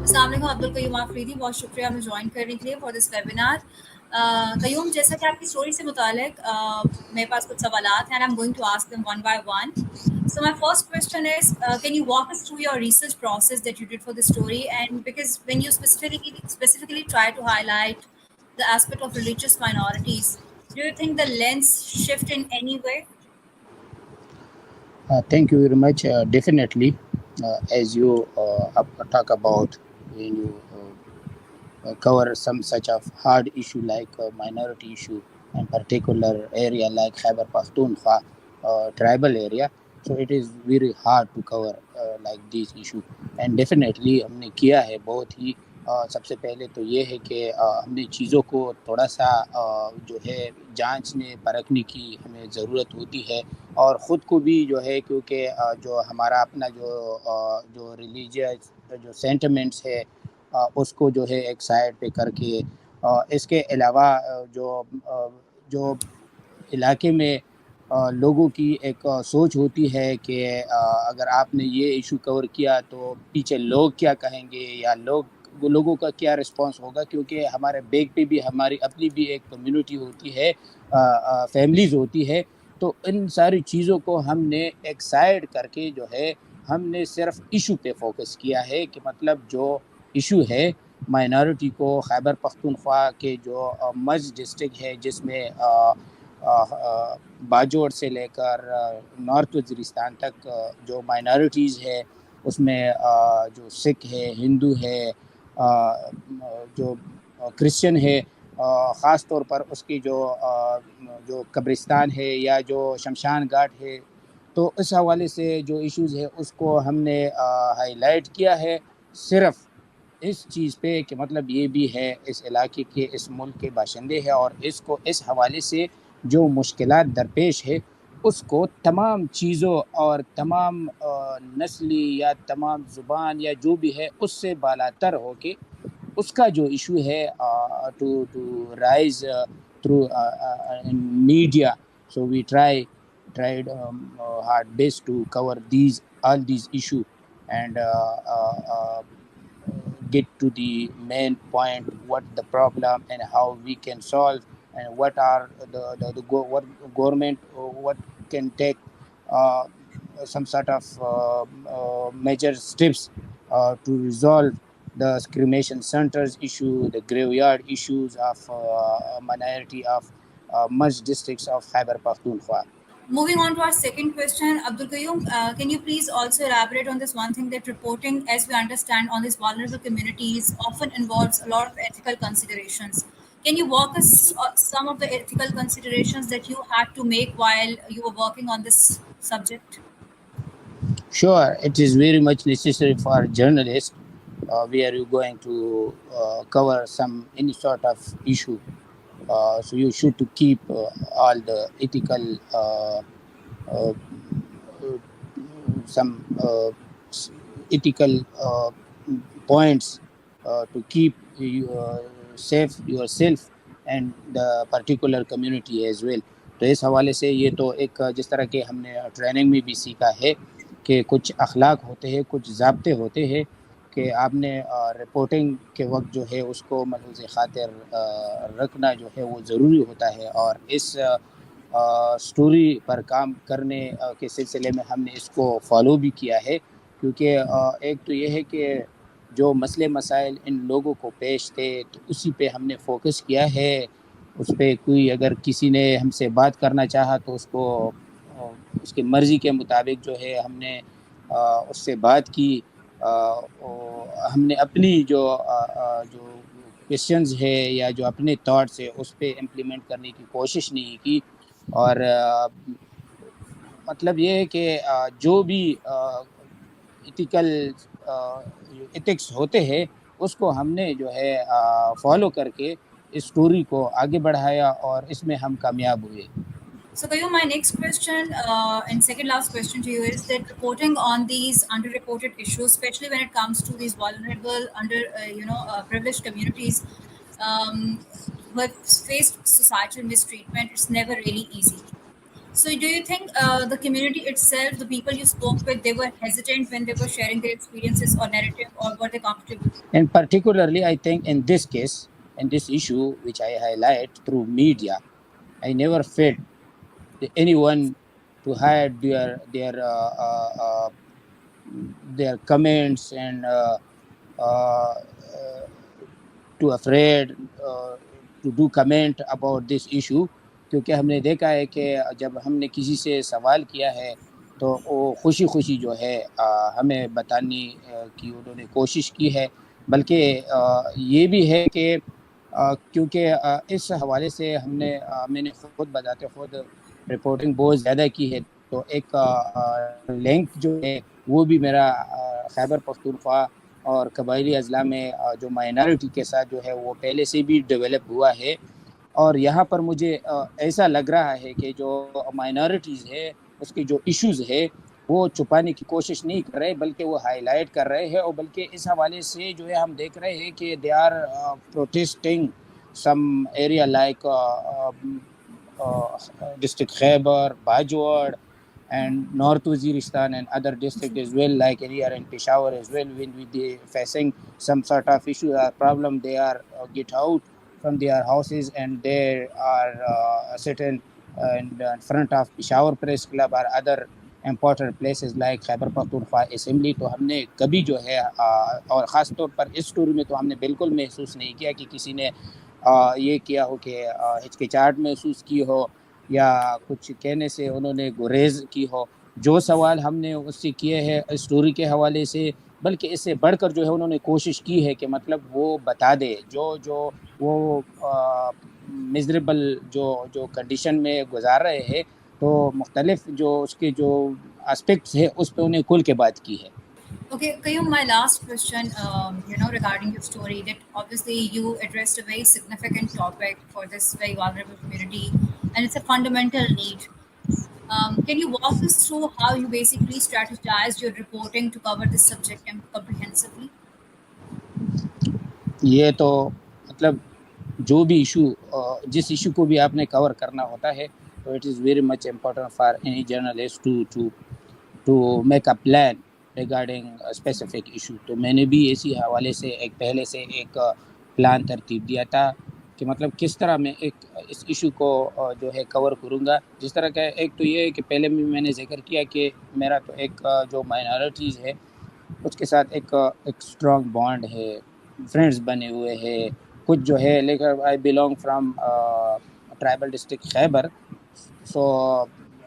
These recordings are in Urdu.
السلام علیکم عبد القیوم آفریدی، بہت شکریہ ہمیں جوائن کرنے کے لیے فار دس ویبینار. قیوم، جیسا کہ آپ کی اسٹوری سے متعلق میرے پاس کچھ سوالات ہیں. I'm going to ask them one by one. So my first question is, can you walk us through your research process that you did for the story? And because when you specifically try to highlight the aspect of religious minorities, do you think the lens shift in any way? Thank you very much. Definitely, as you talk about when you cover some such of hard issue like minority issue, and particular area like Khyber Pakhtunkhwa tribal area, so it is very hard to cover like this issue. And definitely ہم نے کیا ہے بہت ہی. سب سے پہلے تو یہ ہے کہ ہم نے چیزوں کو تھوڑا سا جو ہے جانچنے پرکھنے کی ہمیں ضرورت ہوتی ہے، اور خود کو بھی جو ہے، کیونکہ جو ہمارا اپنا جو ریلیجیس جو سینٹیمنٹس ہے اس کو جو ہے ایک سائڈ پہ کر کے، اس کے علاوہ جو علاقے میں لوگوں کی ایک سوچ ہوتی ہے کہ اگر آپ نے یہ ایشو کور کیا تو پیچھے لوگ کیا کہیں گے، یا لوگوں کا کیا رسپانس ہوگا، کیونکہ ہمارے بیک پہ بھی ہماری اپنی بھی ایک کمیونٹی ہوتی ہے، فیملیز ہوتی ہے. تو ان ساری چیزوں کو ہم نے ایک سائڈ کر کے جو ہے ہم نے صرف ایشو پہ فوکس کیا ہے، کہ مطلب جو ایشو ہے مائنارٹی کو خیبر پختونخوا کے جو مج ڈسٹرکٹ ہے، جس میں باجوڑ سے لے کر نارتھ وزیرستان تک جو مائنارٹیز ہے، اس میں جو سکھ ہے، ہندو ہے، جو کرسچن ہے، خاص طور پر اس کی جو قبرستان ہے یا جو شمشان گھاٹ ہے، تو اس حوالے سے جو ایشوز ہے اس کو ہم نے ہائی لائٹ کیا ہے، صرف اس چیز پہ کہ مطلب یہ بھی ہے اس علاقے کے، اس ملک کے باشندے ہیں، اور اس کو اس حوالے سے جو مشکلات درپیش ہے اس کو تمام چیزوں اور تمام نسلی یا تمام زبان یا جو بھی ہے اس سے بالاتر ہو کے اس کا جو ایشو ہے to raise through media. So we tried hard best to cover all these issue and get to the main point, what the problem and how we can solve, and what are what government what can take uh, some sort of major steps to resolve the cremation centers issue, the graveyard issues of minority of much districts of Khyber Pakhtunkhwa. Moving on to our second question, Abdul Qayyum, can you please also elaborate on this one thing that reporting, as we understand, on these vulnerable communities often involves a lot of ethical considerations. Can you walk us some of the ethical considerations that you had to make while you were working on this subject? Sure, it is very much necessary for journalists where you're going to cover any sort of issue. So you should to keep all the ethical some ethical points to keep you safe yourself and the particular community as well. تو اس حوالے سے یہ تو ایک جس طرح کہ ہم نے ٹریننگ میں بھی سیکھا ہے کہ کچھ اخلاق ہوتے ہیں، کچھ ضابطے ہوتے ہیں کہ آپ نے رپورٹنگ کے وقت جو ہے اس کو ملحوظ خاطر رکھنا جو ہے وہ ضروری ہوتا ہے. اور اس سٹوری پر کام کرنے کے سلسلے میں ہم نے اس کو فالو بھی کیا ہے، کیونکہ ایک تو یہ ہے کہ جو مسئلے مسائل ان لوگوں کو پیش تھے تو اسی پہ ہم نے فوکس کیا ہے. اس پہ کوئی اگر کسی نے ہم سے بات کرنا چاہا تو اس کو اس کی مرضی کے مطابق جو ہے ہم نے اس سے بات کی. ہم نے اپنی جو کویشچنز ہے یا جو اپنے تھاٹس ہے اس پہ امپلیمنٹ کرنے کی کوشش نہیں کی. اور مطلب یہ ہے کہ جو بھی ایتھکس ہوتے ہیں اس کو ہم نے جو ہے فالو کر کے اس سٹوری کو آگے بڑھایا اور اس میں ہم کامیاب ہوئے. So, Qayyum, my next question and second last question to you is that reporting on these underreported issues, especially when it comes to these vulnerable, privileged communities who have faced societal mistreatment, it's never really easy. So do you think the community itself, the people you spoke with, they were hesitant when they were sharing their experiences or narrative, or were they comfortable? And particularly, I think in this case, in this issue, which I highlight through media, I never felt anyone to hide their comments and uh, too afraid to do comment about this issue. کیونکہ ہم نے دیکھا ہے کہ جب ہم نے کسی سے سوال کیا ہے تو وہ خوشی خوشی جو ہے ہمیں بتانے کی انہوں نے کوشش کی ہے. بلکہ یہ بھی ہے کہ کیونکہ اس حوالے سے میں نے خود بذات خود رپورٹنگ بہت زیادہ کی ہے، تو ایک لنک جو ہے وہ بھی میرا خیبر پختونخوا اور قبائلی اضلاع میں جو مائنارٹی کے ساتھ جو ہے وہ پہلے سے بھی ڈیولپ ہوا ہے. اور یہاں پر مجھے ایسا لگ رہا ہے کہ جو مائنارٹیز ہے اس کے جو ایشوز ہے وہ چھپانے کی کوشش نہیں کر رہے، بلکہ وہ ہائی لائٹ کر رہے ہیں. اور بلکہ اس حوالے سے جو ہے ہم دیکھ رہے ہیں کہ they are protesting some area like district Khyber, Bajaur and North Waziristan and other districts as well, like here in Peshawar as well, when they facing some sort of issue or problem, they are get out from their houses and they are sitting in front of Peshawar Press Club or other important places like Khyber Pakhtunkhwa Assembly. تو ہم نے کبھی جو ہے اور خاص طور پر اس اسٹوری میں تو ہم نے بالکل محسوس نہیں کیا کہ کسی نے یہ کیا ہو کہ ہچکچاہٹ محسوس کی ہو یا کچھ کہنے سے انہوں نے گریز کی ہو. جو سوال ہم نے اس سے کیے ہیں اسٹوری کے حوالے سے، بلکہ اس سے بڑھ کر جو ہے انہوں نے کوشش کی ہے کہ مطلب وہ بتا دے جو وہ مزریبل جو کنڈیشن میں گزار رہے ہیں، تو مختلف جو اس کے جو اسپیکٹس ہے اس پہ انہیں کھل کے بات کی ہے. Okay, Kayum, my last question, regarding your story, that obviously you addressed a very significant topic for this very vulnerable community, and it's a fundamental need. Can you walk us through how you basically strategized your reporting to cover this subject comprehensively? یہ تو مطلب جو بھی ایشو جس ایشو کو بھی آپ نے کور کرنا ہوتا ہے تو it is very much important for any journalist to make a plan regarding specific issue. تو میں نے بھی اسی حوالے سے پہلے سے ایک پلان ترتیب دیا تھا کہ مطلب کس طرح میں اس ایشو کو جو ہے کور کروں گا. جس طرح کا ایک تو یہ ہے کہ پہلے بھی میں نے ذکر کیا کہ میرا تو ایک جو مائنارٹیز ہے اس کے ساتھ ایک اسٹرانگ بانڈ ہے، فرینڈز بنے ہوئے ہیں کچھ جو ہے. لیکن I belong from tribal district Khyber, so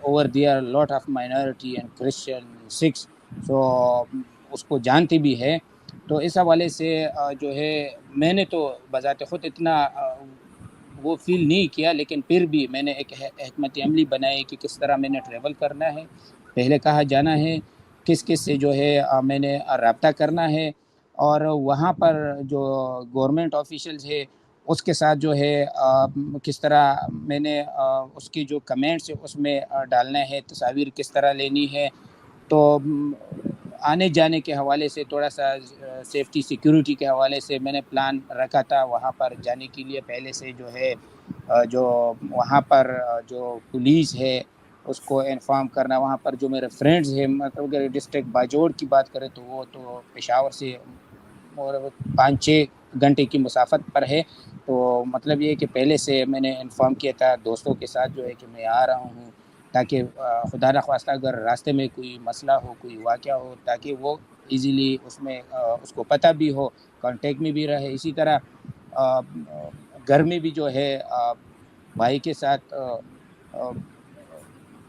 over there lot of minority and Christian Sikhs, so اس کو جانتے بھی ہے. تو اس حوالے سے جو ہے میں نے تو بذات خود اتنا وہ فیل نہیں کیا، لیکن پھر بھی میں نے ایک حکمت عملی بنائی کہ کس طرح میں نے ٹریول کرنا ہے، پہلے کہاں جانا ہے، کس سے جو ہے میں نے رابطہ کرنا ہے، اور وہاں پر جو گورنمنٹ آفیشلز ہے اس کے ساتھ جو ہے کس طرح میں نے اس کی جو کمنٹس ہے اس میں ڈالنا ہے، تصاویر کس طرح لینی ہے. تو آنے جانے کے حوالے سے تھوڑا سا سیفٹی سیکیورٹی کے حوالے سے میں نے پلان رکھا تھا. وہاں پر جانے کے لیے پہلے سے جو ہے جو وہاں پر جو پولیس ہے اس کو انفارم کرنا. وہاں پر جو میرے فرینڈز ہیں، مطلب اگر ڈسٹرکٹ باجوڑ کی بات کریں تو وہ تو پشاور سے 5-6 گھنٹے کی مسافت پر ہے. تو مطلب یہ کہ پہلے سے میں نے انفارم کیا تھا دوستوں کے ساتھ جو ہے کہ میں آ رہا ہوں، تاکہ خدا نخواستہ اگر راستے میں کوئی مسئلہ ہو، کوئی واقعہ ہو، تاکہ وہ ایزیلی اس میں اس کو پتہ بھی ہو، کانٹیکٹ میں بھی رہے. اسی طرح گھر میں بھی جو ہے بھائی کے ساتھ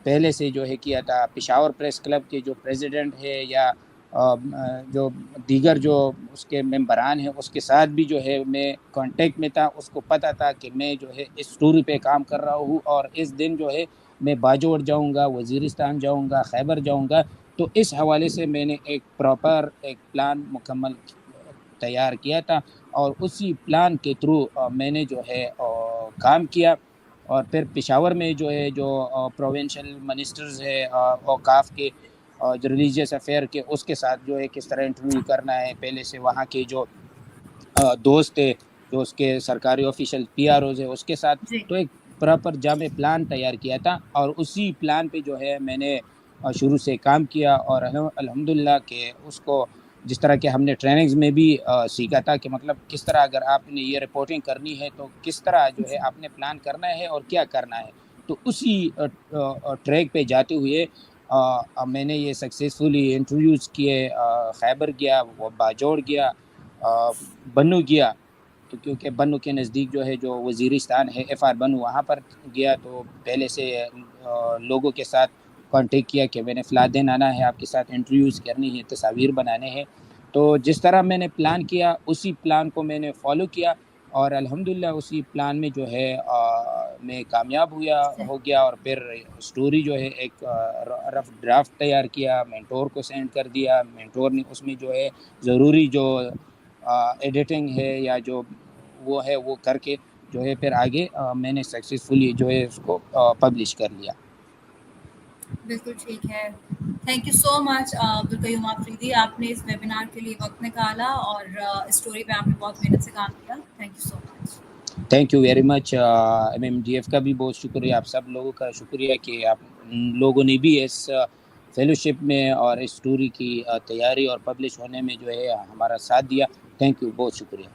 پہلے سے جو ہے کیا تھا. پشاور پریس کلب کے جو پریزیڈنٹ ہے یا جو دیگر جو اس کے ممبران ہیں اس کے ساتھ بھی جو ہے میں کانٹیکٹ میں تھا. اس کو پتہ تھا کہ میں جو ہے اس اسٹوری پہ کام کر رہا ہوں اور اس دن جو ہے میں باجوڑ جاؤں گا، وزیرستان جاؤں گا، خیبر جاؤں گا. تو اس حوالے سے میں نے ایک پراپر ایک پلان مکمل تیار کیا تھا اور اسی پلان کے تھرو میں نے جو ہے کام کیا. اور پھر پشاور میں جو ہے جو پروونشل منسٹرز ہے اوقاف کے جو ریلیجیس افیئر کے، اس کے ساتھ جو ہے کس طرح انٹرویو کرنا ہے. پہلے سے وہاں کے جو دوست ہے جو اس کے سرکاری آفیشل پی آر اوز ہے اس کے ساتھ جی. تو ایک پراپر جامع پلان تیار کیا تھا، اور اسی پلان پہ جو ہے میں نے شروع سے کام کیا، اور الحمدللہ کہ اس کو جس طرح کہ ہم نے ٹریننگز میں بھی سیکھا تھا کہ مطلب کس طرح اگر آپ نے یہ رپورٹنگ کرنی ہے تو کس طرح جو ہے آپ نے پلان کرنا ہے اور کیا کرنا ہے، تو اسی ٹریک پہ جاتے ہوئے میں نے یہ سکسیزفلی انٹرویوز کیے، خیبر گیا، باجوڑ گیا، بنو گیا، تو کیونکہ بنو کے نزدیک جو ہے جو وزیرستان ہے ایف آر بنو، وہاں پر گیا تو پہلے سے لوگوں کے ساتھ کانٹیکٹ کیا کہ میں نے فلاں دن آنا ہے، آپ کے ساتھ انٹرویوز کرنی ہے، تصاویر بنانے ہیں، تو جس طرح میں نے پلان کیا اسی پلان کو میں نے فالو کیا، اور الحمدللہ اسی پلان میں جو ہے میں کامیاب ہو گیا، اور پھر سٹوری جو ہے ایک رف ڈرافٹ تیار کیا، مینٹور کو سینڈ کر دیا، مینٹور نے اس میں جو ہے ضروری جو ایڈیٹنگ ہے یا جو وہ ہے وہ کر کے جو ہے پھر آگے میں نے سکسیزفلی جو ہے اس کو پبلش کر لیا۔ بالکل ٹھیک ہے، تھینک یو سو مچ عبدالقیوم آفریدی، آپ نے اس ویبینار کے لیے وقت نکالا اور اسٹوری پہ آپ نے بہت محنت سے کام کیا، thank you so much. Thank you very much, MMDF کا بھی بہت شکریہ، آپ سب لوگوں کا شکریہ کہ آپ لوگوں نے بھی اس فیلوشپ میں اور اس اسٹوری کی تیاری اور پبلش ہونے میں جو ہے ہمارا ساتھ دیا، تھینک یو، بہت شکریہ۔